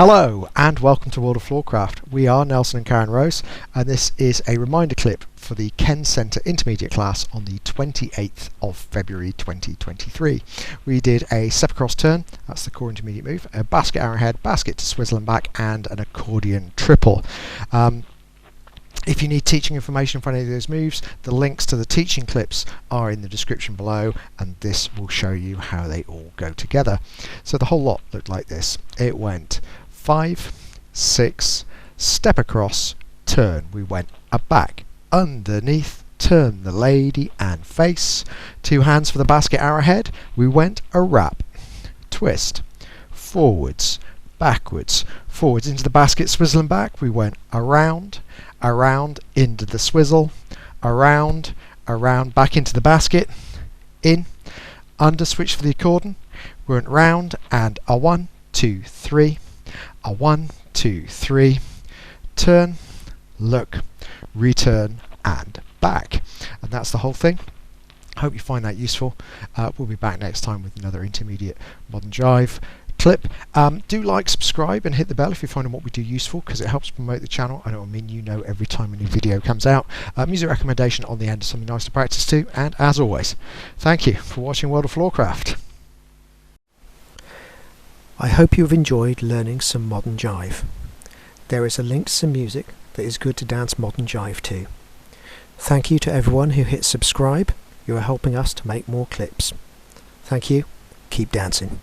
Hello and welcome to World of Floorcraft. We are Nelson and Karen Rose, and this is a reminder clip for the Kenn Centre Intermediate class on the 28th of February 2023. We did a step across turn, that's the core intermediate move, a basket arrowhead, basket to swizzle and back, and an accordion triple. If you need teaching information for any of those moves, the links to the teaching clips are in the description below, and this will show you how they all go together. So the whole lot looked like this. It went 5, 6, step across, turn. We went a back, underneath, turn the lady and face. 2 hands for the basket arrowhead. We went a wrap, twist, forwards, backwards, forwards into the basket, swizzle and back. We went around, around into the swizzle, around, around back into the basket, in, under switch for the accordion. We went round and a 1, 2, 3, a 1, 2, 3, turn, look, return and back. And that's the whole thing. I hope you find that useful. We'll be back next time with another intermediate modern jive clip. Do like, subscribe and hit the bell if you're finding what we do useful, because it helps promote the channel and it will mean you know every time a new video comes out. Music recommendation on the end is something nice to practice to, and as always, thank you for watching World of Floorcraft. I hope you have enjoyed learning some modern jive. There is a link to some music that is good to dance modern jive to. Thank you to everyone who hit subscribe. You are helping us to make more clips. Thank you. Keep dancing.